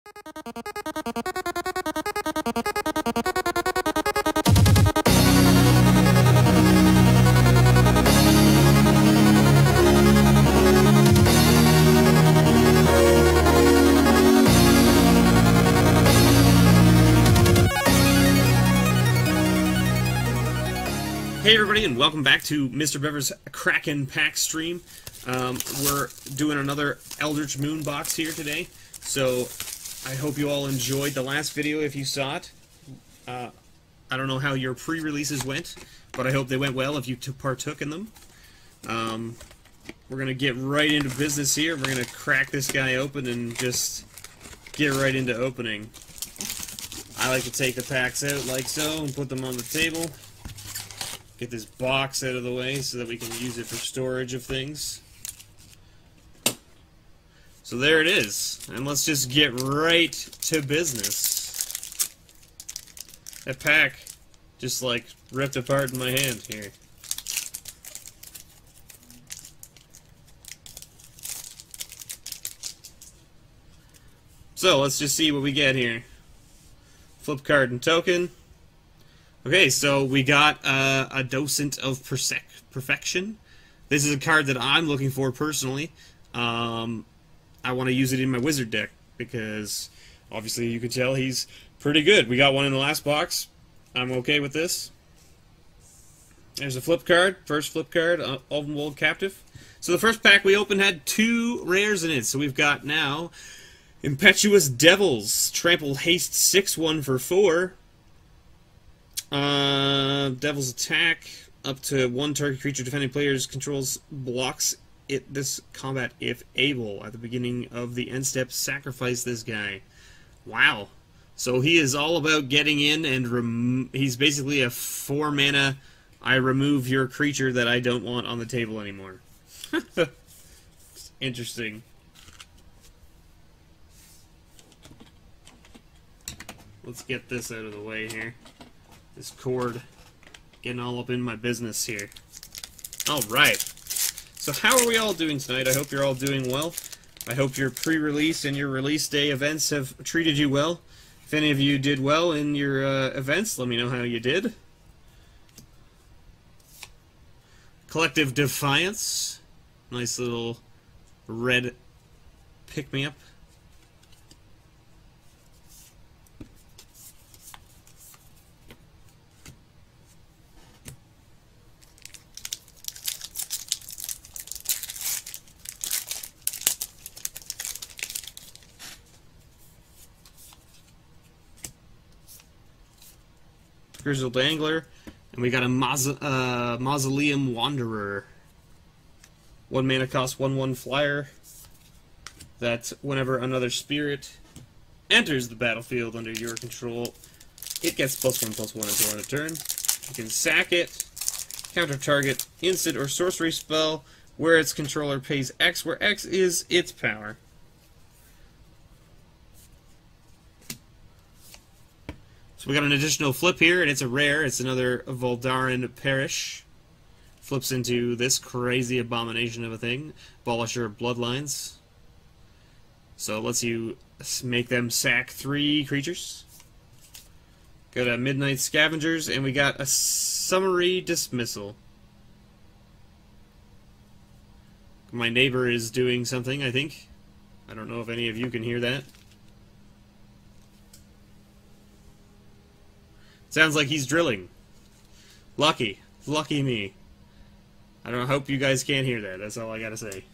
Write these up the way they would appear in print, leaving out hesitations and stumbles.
Hey everybody, and welcome back to MrBevers Kraken Pack stream. We're doing another Eldritch Moon box here today, so I hope you all enjoyed the last video if you saw it. I don't know how your pre-releases went, but I hope they went well if you partook in them. We're going to get right into business here. We're going to crack this guy open and just get right into opening. I like to take the packs out like so and put them on the table. Get this box out of the way so that we can use it for storage of things. So there it is. And let's just get right to business. That pack just like ripped apart in my hand here. So let's just see what we get here. Flip card and token. Okay, so we got a Docent of Perfection. This is a card that I'm looking for personally. I want to use it in my wizard deck because obviously you can tell he's pretty good. We got one in the last box. I'm okay with this. There's a flip card, first flip card, Ulvenwold Captive. So the first pack we opened had 2 rares in it. So we've got now Impetuous Devils, Trample Haste 6/1 for 4. Devil's Attack, up to 1 target creature defending players controls blocks this combat if able. At the beginning of the end step, sacrifice this guy. Wow. So he is all about getting in and he's basically a 4 mana, I remove your creature that I don't want on the table anymore. Interesting. Let's get this out of the way here. This cord getting all up in my business here. Alright. So how are we all doing tonight? I hope you're all doing well. I hope your pre-release and your release day events have treated you well. If any of you did well in your events, let me know how you did. Collective Defiance. Nice little red pick-me-up. Grizzled Angler, and we got a Mausoleum Wanderer. 1 mana cost, 1/1 flyer. That whenever another spirit enters the battlefield under your control, it gets +1/+1 until end of turn. You can sack it, counter target instant or sorcery spell where its controller pays X, where X is its power. So we got an additional flip here, and it's a rare. It's another Voldarin Parish. Flips into this crazy abomination of a thing, Abolisher of Bloodlines. So it lets you make them sack 3 creatures. Got a Midnight Scavengers, and we got a Summary Dismissal. My neighbor is doing something, I think. I don't know if any of you can hear that. Sounds like he's drilling. Lucky. Lucky me. I don't hope you guys can't hear that. That's all I gotta say.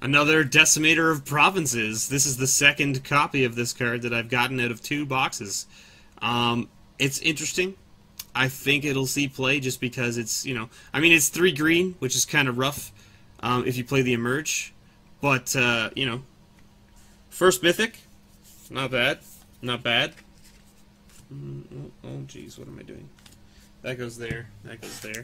Another Decimator of Provinces. This is the second copy of this card that I've gotten out of 2 boxes. It's interesting. I think it'll see play just because it's, you know, I mean, it's 3 green, which is kind of rough if you play the Emerge. But, you know, first Mythic, not bad. Not bad. Oh, jeez, what am I doing? That goes there. That goes there.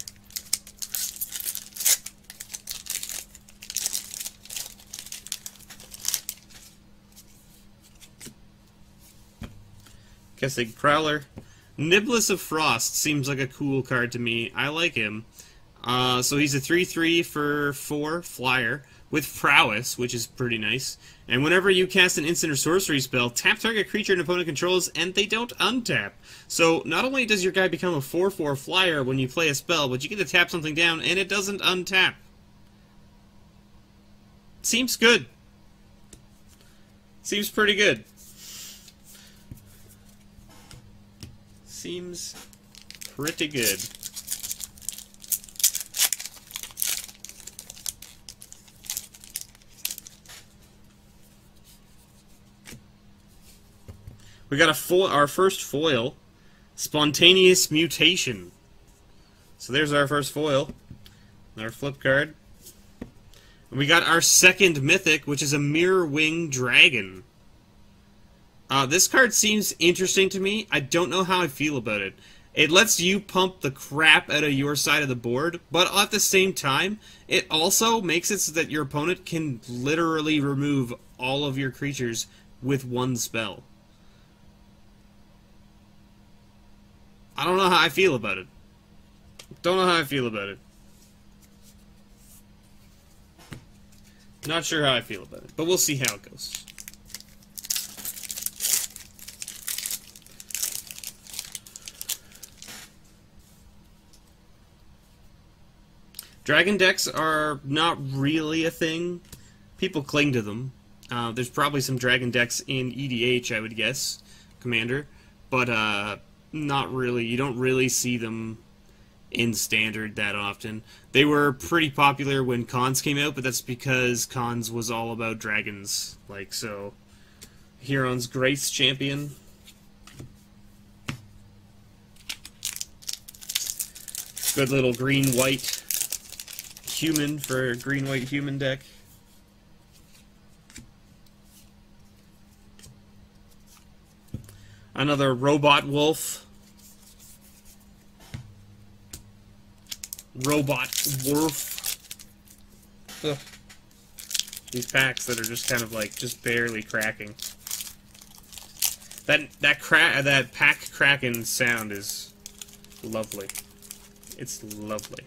Guessing Prowler. Niblis of Frost seems like a cool card to me. I like him. So he's a 3/3 for 4 flyer with prowess, which is pretty nice. And whenever you cast an instant or sorcery spell, tap target creature an opponent controls, and they don't untap. So not only does your guy become a 4/4 flyer when you play a spell, but you get to tap something down, and it doesn't untap. Seems good. Seems pretty good. Seems pretty good. We got our first foil, Spontaneous Mutation. So there's our first foil, our flip card. And we got our second mythic, which is a Mirror Wing Dragon. This card seems interesting to me. I don't know how I feel about it. It lets you pump the crap out of your side of the board, but at the same time, it also makes it so that your opponent can literally remove all of your creatures with one spell. I don't know how I feel about it. Don't know how I feel about it. Not sure how I feel about it, but we'll see how it goes. Dragon decks are not really a thing. People cling to them. There's probably some dragon decks in EDH, I would guess, Commander, but not really. You don't really see them in Standard that often. They were pretty popular when Khans came out, but that's because Khans was all about dragons. Like, so, Huron's Grace Champion. Good little green-white human for a green-white human deck. Another Robot Wolf. Robot Wolf. Ugh. These packs that are just kind of like just barely cracking. That pack cracking sound is lovely. It's lovely.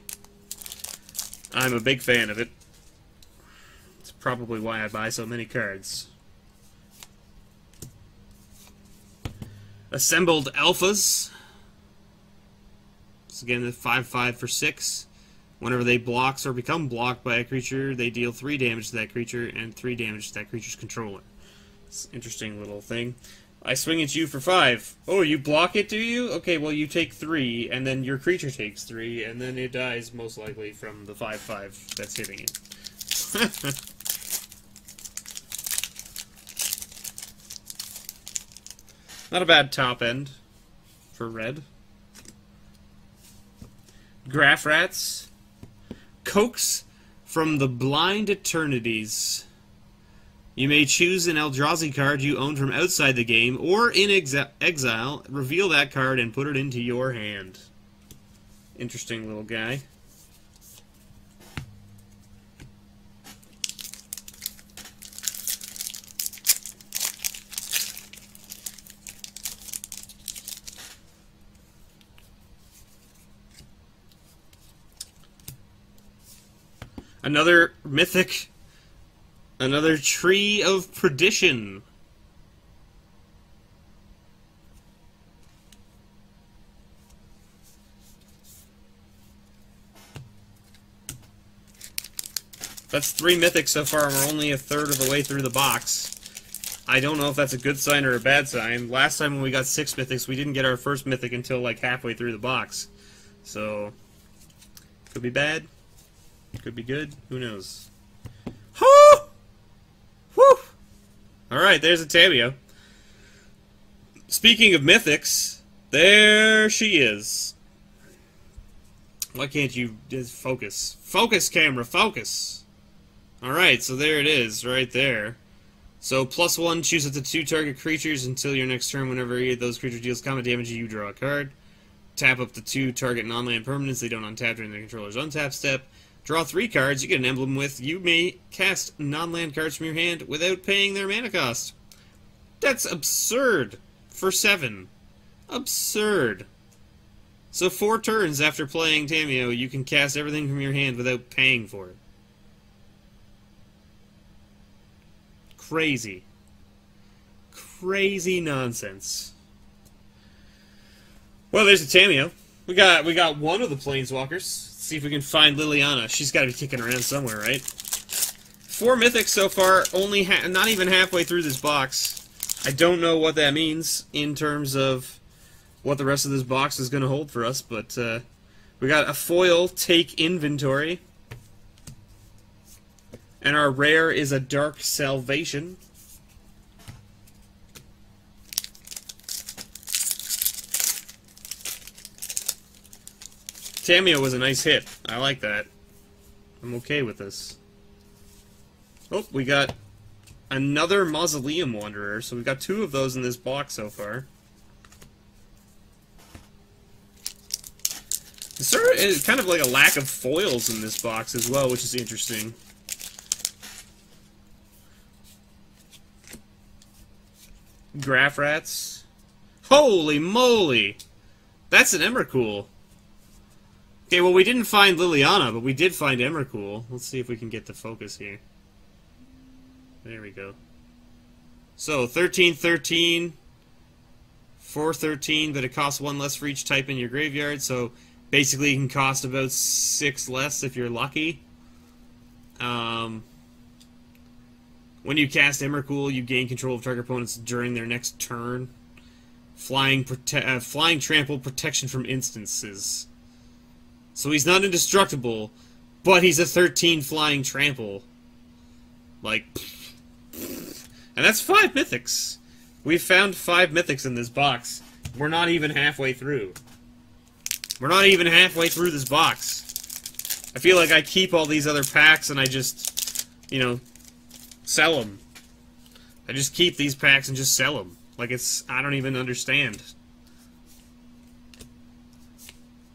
I'm a big fan of it. It's probably why I buy so many cards. Assembled Alphas. It's again the 5/5 for 6. Whenever they blocks or become blocked by a creature, they deal 3 damage to that creature and 3 damage to that creature's controller. It's an interesting little thing. I swing at you for 5. Oh, you block it, do you? Okay, well you take 3, and then your creature takes 3, and then it dies most likely from the 5/5 that's hitting it. Not a bad top end for red. Graph Rats. Coax from the Blind Eternities. You may choose an Eldrazi card you own from outside the game, or in exile, reveal that card and put it into your hand. Interesting little guy. Another mythic. Another Tree of Perdition. That's 3 mythics so far, and we're only a third of the way through the box. I don't know if that's a good sign or a bad sign. Last time when we got 6 mythics, we didn't get our first mythic until like halfway through the box. So, could be bad. Could be good. Who knows? Whew! Whew! Alright, there's a Tamio. Speaking of mythics, there she is. Why can't you just focus? Focus, camera, focus! Alright, so there it is, right there. So, +1, choose up to 2 target creatures until your next turn. Whenever either of those creatures deals combat damage, you draw a card. Tap up to 2 target non-land permanents. They don't untap during their controller's untap step. Draw 3 cards. You get an emblem with. You may cast non-land cards from your hand without paying their mana cost. That's absurd for 7. Absurd. So 4 turns after playing Tamiyo, you can cast everything from your hand without paying for it. Crazy. Crazy nonsense. Well, there's a Tamiyo. We got one of the Planeswalkers. Let's see if we can find Liliana. She's got to be kicking around somewhere, right? 4 mythics so far, only not even halfway through this box. I don't know what that means in terms of what the rest of this box is going to hold for us, but we got a foil Take Inventory, and our rare is a Dark Salvation. Tamiyo was a nice hit. I like that. I'm okay with this. Oh, we got another Mausoleum Wanderer, so we've got 2 of those in this box so far. There's kind of like a lack of foils in this box as well, which is interesting. Graph Rats. Holy moly! That's an Emrakul. Okay, well, we didn't find Liliana, but we did find Emrakul. Let's see if we can get the focus here. There we go. So, 13/13, 4/13, but it costs 1 less for each type in your graveyard, so basically it can cost about 6 less if you're lucky. When you cast Emrakul, you gain control of target opponents during their next turn. Flying Trample, protection from instances. So he's not indestructible, but he's a 13 flying trample. Like, and that's 5 mythics. We've found 5 mythics in this box. We're not even halfway through. We're not even halfway through this box. I feel like I keep all these other packs and I just, you know, sell them. I just keep these packs and just sell them. Like it's, I don't even understand.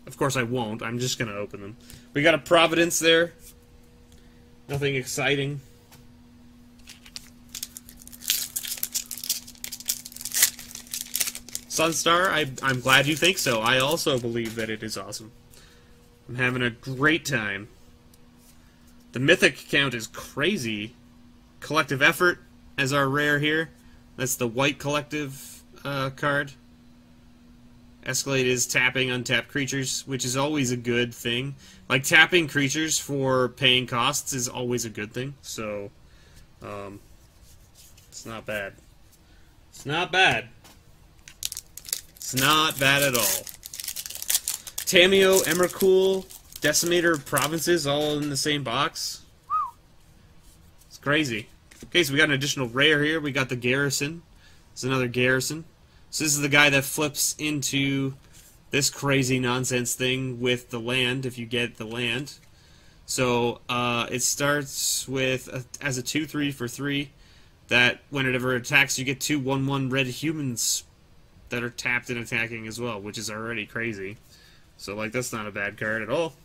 Of course I won't. I'm just going to open them. We got a Providence there. Nothing exciting. Sunstar, I'm glad you think so. I also believe that it is awesome. I'm having a great time. The mythic count is crazy. Collective Effort as our rare here. That's the white collective card. Escalate is tapping untapped creatures, which is always a good thing. Like, tapping creatures for paying costs is always a good thing. So, it's not bad. It's not bad. It's not bad at all. Tamiyo, Emrakul, Decimator of Provinces all in the same box. It's crazy. Okay, so we got an additional rare here. We got the Garrison. It's another Garrison. So this is the guy that flips into this crazy nonsense thing with the land, if you get the land. So it starts with, as a 2/3 for 3, that whenever it attacks, you get 2 1/1 red humans that are tapped and attacking as well, which is already crazy. So, like, that's not a bad card at all.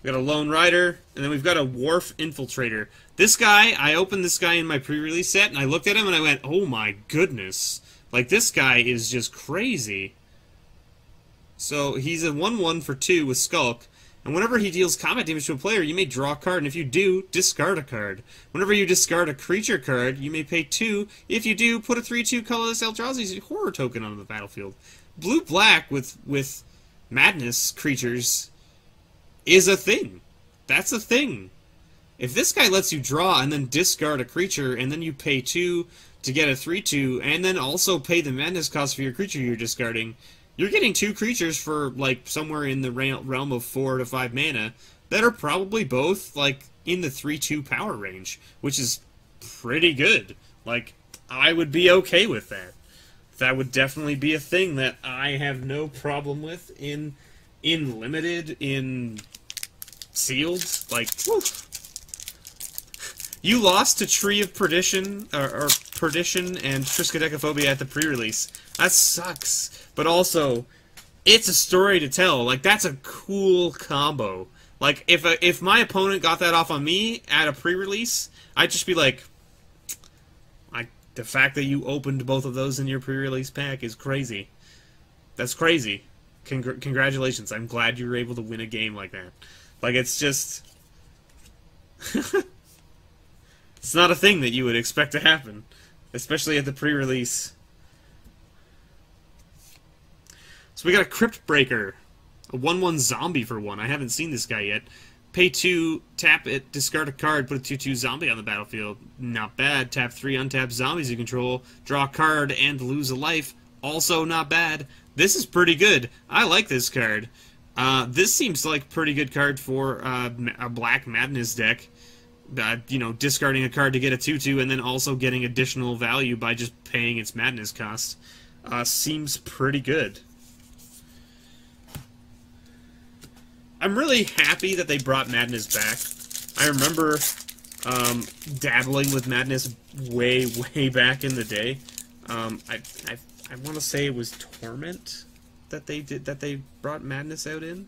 We got a Lone Rider, and then we've got a Wharf Infiltrator. This guy, I opened this guy in my pre-release set, and I looked at him and I went, oh my goodness. Like, this guy is just crazy. So, he's a 1/1 for 2 with Skulk, and whenever he deals combat damage to a player, you may draw a card, and if you do, discard a card. Whenever you discard a creature card, you may pay 2. If you do, put a 3/2 colorless Eldrazi horror token on the battlefield. Blue-black with Madness creatures is a thing. That's a thing. If this guy lets you draw and then discard a creature, and then you pay 2 to get a 3/2, and then also pay the Madness cost for your creature you're discarding, you're getting 2 creatures for, like, somewhere in the realm of 4 to 5 mana that are probably both, like, in the 3/2 power range, which is pretty good. Like, I would be okay with that. That would definitely be a thing that I have no problem with in limited, in sealed. Like, whew. You lost to Tree of Perdition, or Perdition and Triskaidekaphobia at the pre-release. That sucks. But also, it's a story to tell. Like, that's a cool combo. Like, if my opponent got that off on me at a pre-release, I'd just be like, the fact that you opened both of those in your pre-release pack is crazy. That's crazy. Congratulations. I'm glad you were able to win a game like that. Like, it's just... it's not a thing that you would expect to happen. Especially at the pre-release. So we got a Crypt Breaker. A 1/1 zombie for 1. I haven't seen this guy yet. Pay 2, tap it, discard a card, put a 2/2 zombie on the battlefield. Not bad. Tap 3 untapped zombies you control. Draw a card and lose a life. Also not bad. This is pretty good. I like this card. This seems like a pretty good card for a Black Madness deck. You know, discarding a card to get a 2/2 and then also getting additional value by just paying its Madness cost. Seems pretty good. I'm really happy that they brought Madness back. I remember dabbling with Madness way back in the day. I want to say it was Torment that they brought Madness out in,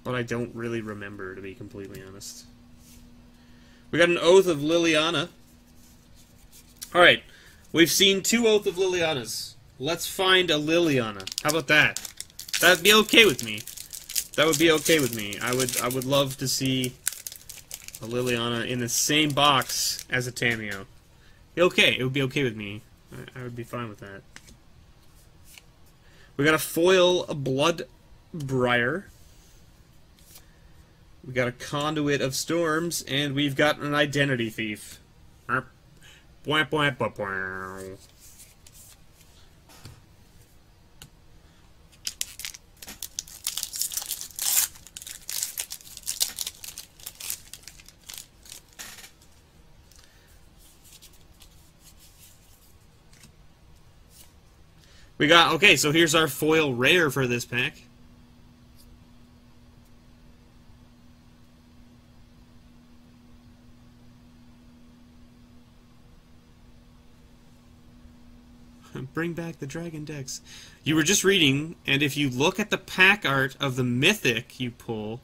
but I don't really remember, to be completely honest. We got an Oath of Liliana. All right, we've seen 2 Oath of Lilianas. Let's find a Liliana. How about that? That'd be okay with me. That would be okay with me. I would love to see a Liliana in the same box as a Tamiyo. Okay, it would be okay with me. I would be fine with that. We got a foil, a Bloodbriar. We got a Conduit of Storms, and we've got an Identity Thief. We got, okay, so here's our foil rare for this pack. Bring back the dragon decks. You were just reading, and if you look at the pack art of the mythic you pull,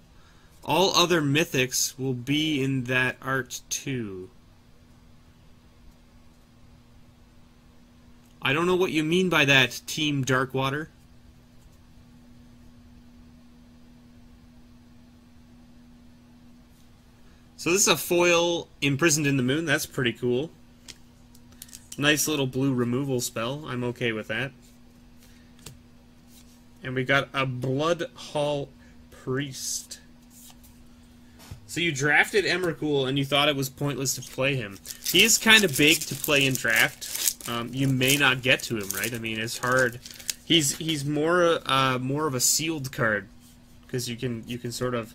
all other mythics will be in that art too. I don't know what you mean by that, Team Darkwater. So this is a foil Imprisoned in the Moon. That's pretty cool. Nice little blue removal spell. I'm okay with that. And we got a Blood Hall Priest. So you drafted Emrakul and you thought it was pointless to play him. He is kind of big to play in draft. You may not get to him, right? I mean, it's hard. He's more of a sealed card because you can sort of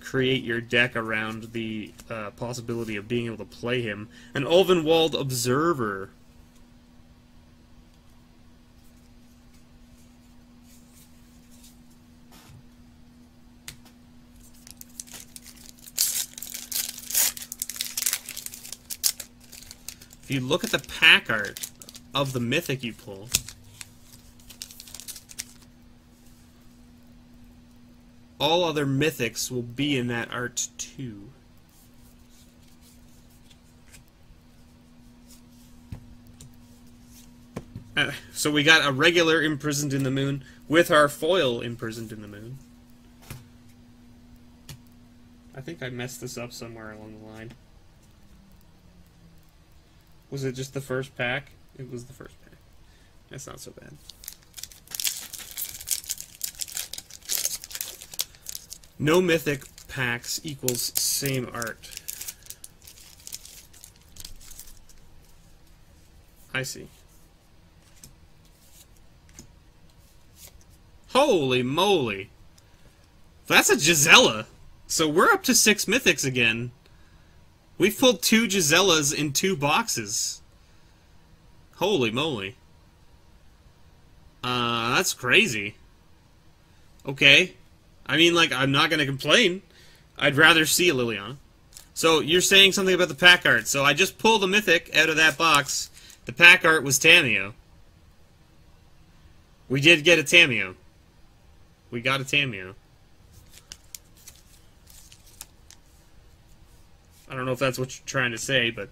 create your deck around the possibility of being able to play him. An Ulvenwald Observer. If you look at the pack art of the mythic you pull, all other mythics will be in that art too. So we got a regular Imprisoned in the Moon with our foil Imprisoned in the Moon. I think I messed this up somewhere along the line. Was it just the first pack? It was the first pack. That's not so bad. No mythic packs equals same art. I see. Holy moly! That's a Gisela! So we're up to 6 mythics again. We've pulled 2 Gisellas in 2 boxes. Holy moly. That's crazy. Okay. I mean, like, I'm not gonna complain. I'd rather see a Liliana. So, you're saying something about the pack art. So, I just pulled a mythic out of that box. The pack art was Tamiyo. We did get a Tamiyo. We got a Tamiyo. I don't know if that's what you're trying to say, but...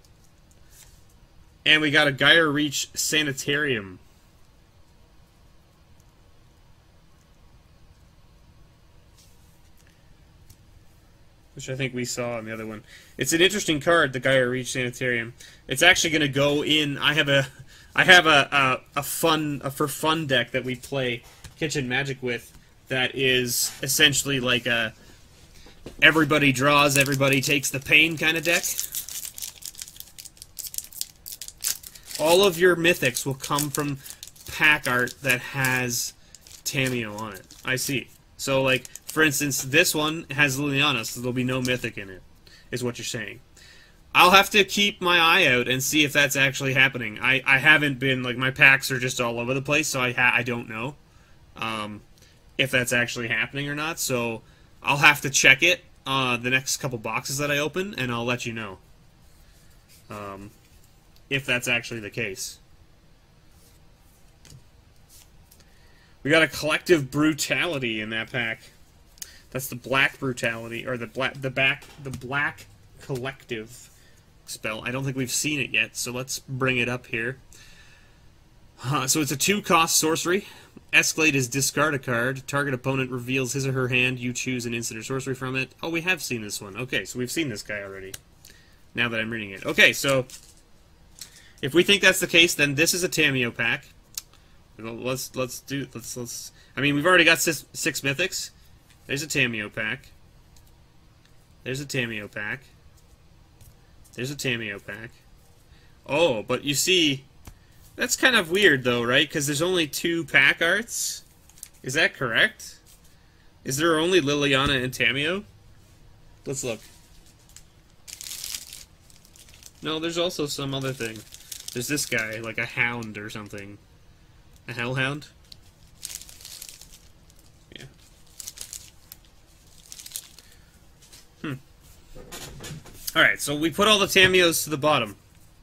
And we got a Gyre Reach Sanitarium. which I think we saw on the other one. It's an interesting card, the Gaia Reach Sanitarium. It's actually going to go in. I have a for fun deck that we play Kitchen Magic with that is essentially like a everybody draws, everybody takes the pain kind of deck. All of your mythics will come from pack art that has Tamiyo on it. I see. So, like, for instance, this one has Liliana, so there'll be no mythic in it, is what you're saying. I'll have to keep my eye out and see if that's actually happening. I haven't been, like, my packs are just all over the place, so I don't know if that's actually happening or not. So I'll have to check it the next couple boxes that I open, and I'll let you know if that's actually the case. We got a Collective Brutality in that pack. That's the Black Brutality, or the Black Collective spell. I don't think we've seen it yet, so let's bring it up here. So it's a 2-cost sorcery. Escalate is discard a card. Target opponent reveals his or her hand. You choose an instant or sorcery from it. Oh, we have seen this one. Okay, so we've seen this guy already. Now that I'm reading it. Okay, so if we think that's the case, then this is a Tamiyo pack. Let's. I mean, we've already got six mythics. There's a Tamiyo pack. There's a Tamiyo pack. There's a Tamiyo pack. Oh, but you see, that's kind of weird though, right? Because there's only 2 pack arts. Is that correct? Is there only Liliana and Tamiyo? Let's look. No, there's also some other thing. There's this guy, like a hound or something. A hellhound? Yeah. Alright, so we put all the Tamiyos to the bottom.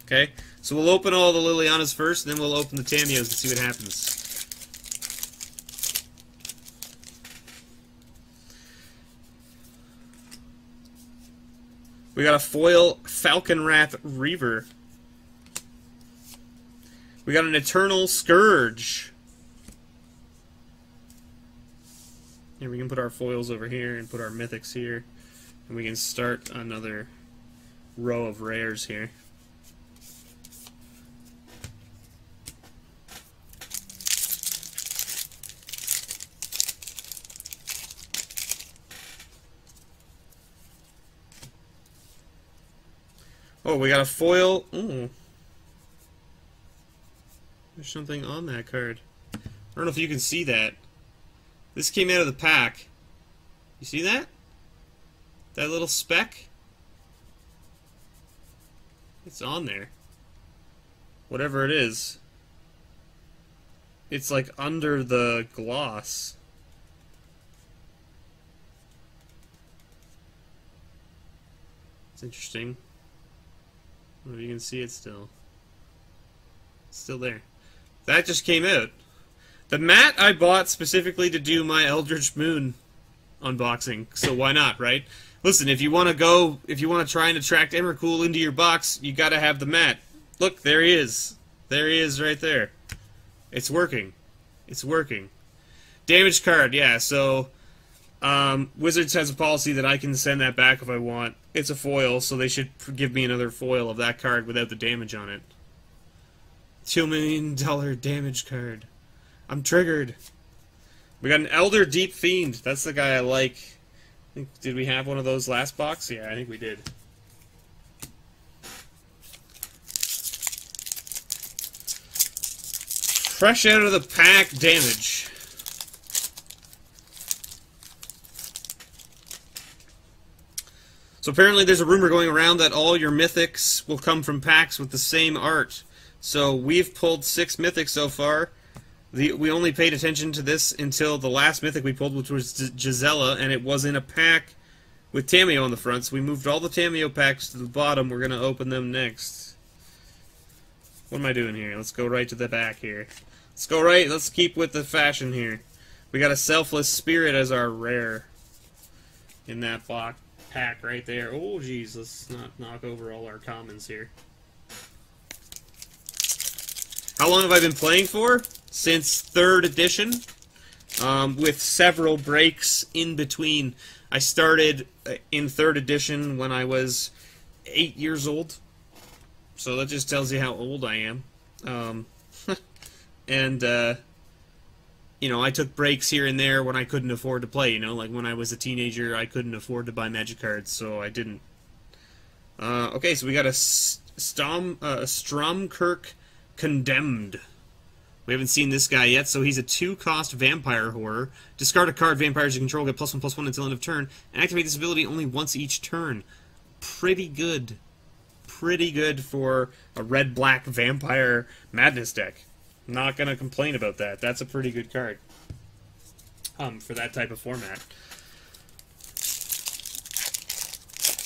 Okay? So we'll open all the Lilianas first, and then we'll open the Tamiyos and see what happens. We got a foil Falconwrath Reaver. We got an Eternal Scourge. And we can put our foils over here and put our mythics here. And we can start another row of rares here. Oh, we got a foil. Ooh. There's something on that card. I don't know if you can see that. This came out of the pack. You see that? That little speck? It's on there. Whatever it is. It's like under the gloss. It's interesting. I don't know if you can see it still. It's still there. That just came out. The mat I bought specifically to do my Eldritch Moon unboxing, so why not, right? Listen, if you want to try and attract Emrakul into your box, you gotta have the mat. Look, there he is. There he is right there. It's working. It's working. Damage card, yeah, so Wizards has a policy that I can send that back if I want. It's a foil, so they should give me another foil of that card without the damage on it. $2 million damage card. I'm triggered. We got an Elder Deep Fiend. That's the guy I like. Did we have one of those last box? Yeah, I think we did. Fresh out of the pack damage. So apparently there's a rumor going around that all your mythics will come from packs with the same art. So we've pulled 6 mythics so far. We only paid attention to this until the last mythic we pulled, which was Gisela, and it was in a pack with Tamiyo on the front. So we moved all the Tamiyo packs to the bottom. We're going to open them next. What am I doing here? Let's go right to the back here. Let's go right. Let's keep with the fashion here. We got a Selfless Spirit as our rare in that block pack right there. Oh, geez. Let's not knock over all our commons here. How long have I been playing for? Since 3rd edition. with several breaks in between. I started in 3rd edition when I was 8 years old, so that just tells you how old I am. And you know, I took breaks here and there when I couldn't afford to play. You know, like when I was a teenager, I couldn't afford to buy Magic cards, so I didn't. Okay, so we got a Stromkirk Condemned. We haven't seen this guy yet, so he's a 2-cost Vampire Horror. Discard a card vampires you control, get +1/+1 until end of turn, and activate this ability only once each turn. Pretty good. Pretty good for a red-black Vampire Madness deck. Not gonna complain about that. That's a pretty good card. For that type of format.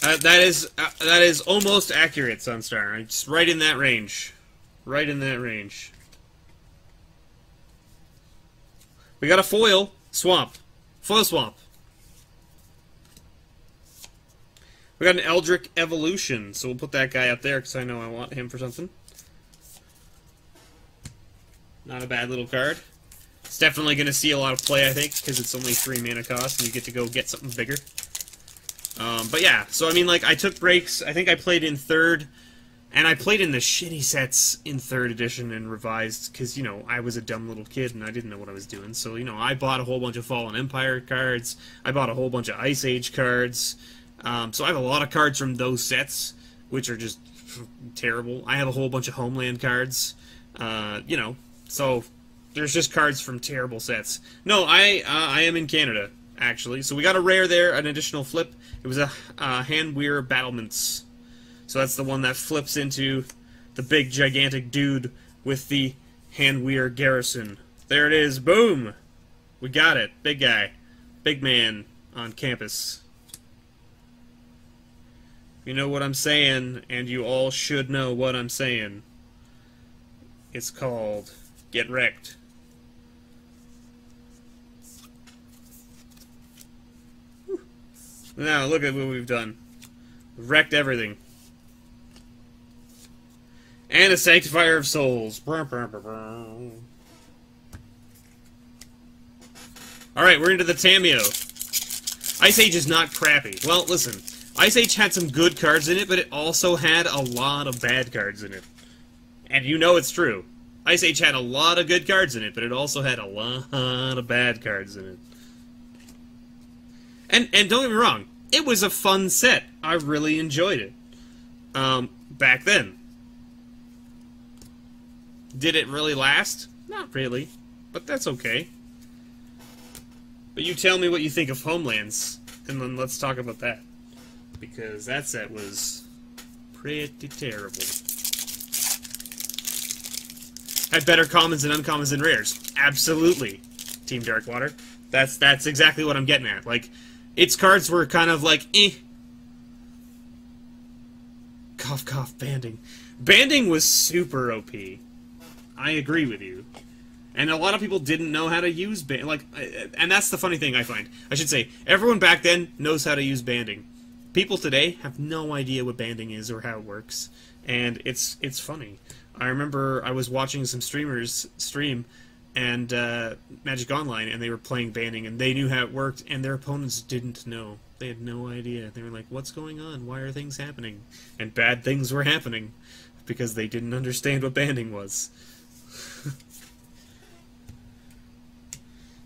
That is almost accurate, Sunstar. It's right in that range. Right in that range. We got a foil swamp. Foil swamp. We got an Eldritch Evolution, so we'll put that guy up there because I know I want him for something. Not a bad little card. It's definitely going to see a lot of play, I think, because it's only 3 mana cost and you get to go get something bigger. But yeah, so I mean, like, I took breaks. I think I played in 3rd, and I played in the shitty sets in 3rd edition and revised, because, you know, I was a dumb little kid and I didn't know what I was doing. So, you know, I bought a whole bunch of Fallen Empire cards. I bought a whole bunch of Ice Age cards. So I have a lot of cards from those sets, which are just terrible. I have a whole bunch of Homeland cards. You know, so there's just cards from terrible sets. No, I am in Canada, actually. So we got a rare there, an additional flip. It was a Handweir Battlements. So that's the one that flips into the big, gigantic dude with the Handweir Garrison. There it is. Boom! We got it. Big guy. Big man on campus. You know what I'm saying, and you all should know what I'm saying. It's called Get Wrecked. Whew. Now, look at what we've done. We've wrecked everything. And a Sanctifier of Souls. Alright, we're into the Tameo. Ice Age is not crappy. Well, listen. Ice Age had some good cards in it, but it also had a lot of bad cards in it. And you know it's true. Ice Age had a lot of good cards in it, but it also had a lot of bad cards in it. And don't get me wrong, it was a fun set. I really enjoyed it. Back then. Did it really last? Not really, but that's okay. But you tell me what you think of Homelands, and then let's talk about that. Because that set was pretty terrible. Had better commons and uncommons and rares. Absolutely, Team Darkwater. That's exactly what I'm getting at. Like, its cards were kind of like, eh. Cough, cough, banding. Banding was super OP. I agree with you. And a lot of people didn't know how to use banding. Like, and that's the funny thing I find. I should say, everyone back then knows how to use banding. People today have no idea what banding is or how it works. And it's funny. I remember I was watching some streamers stream and Magic Online, and they were playing banding, and they knew how it worked, and their opponents didn't know. They had no idea. They were like, what's going on? Why are things happening? And bad things were happening because they didn't understand what banding was.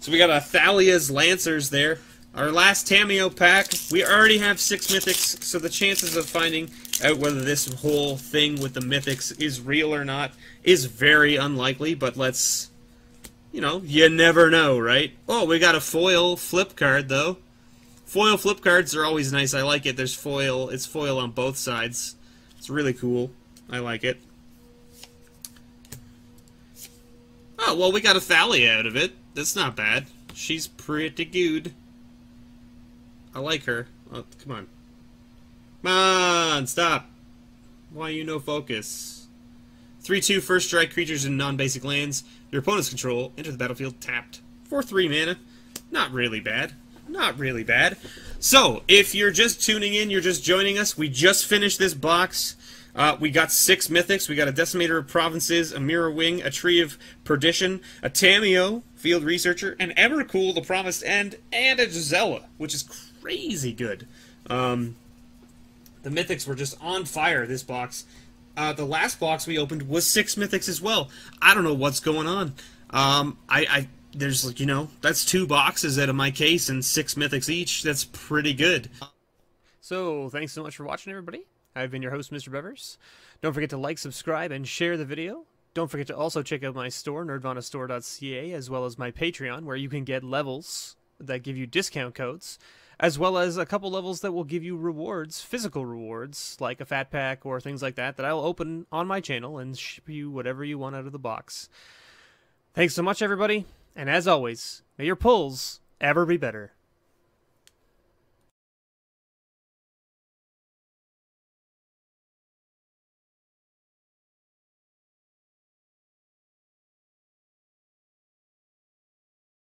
So we got a Thalia's Lancers there. Our last Tameo pack. We already have 6 mythics, so the chances of finding out whether this whole thing with the mythics is real or not is very unlikely, but let's, you know, you never know, right? Oh, we got a foil flip card, though. Foil flip cards are always nice. I like it. There's foil. It's foil on both sides. It's really cool. I like it. Oh, well, we got a Thalia out of it. That's not bad. She's pretty good. I like her. Oh, come on. Come on, stop. Why you no focus? 3/2 first strike creatures in non-basic lands. Your opponent's control. Enter the battlefield tapped. For 3 mana. Not really bad. Not really bad. So, if you're just tuning in, you're just joining us, we just finished this box. We got 6 mythics. We got a Decimator of Provinces, a Mirror Wing, a Tree of Perdition, a Tameo, Field Researcher, an Emrakul, the Promised End, and a Gisela, which is crazy good. The mythics were just on fire this box. The last box we opened was 6 mythics as well. I don't know what's going on. There's, you know, that's 2 boxes out of my case and 6 mythics each. That's pretty good. So, thanks so much for watching, everybody. I've been your host, MrBevers. Don't forget to like, subscribe, and share the video. Don't forget to also check out my store, nerdvanastore.ca, as well as my Patreon, where you can get levels that give you discount codes, as well as a couple levels that will give you rewards, physical rewards, like a fat pack or things like that, that I'll open on my channel and ship you whatever you want out of the box. Thanks so much, everybody. And as always, may your pulls ever be better.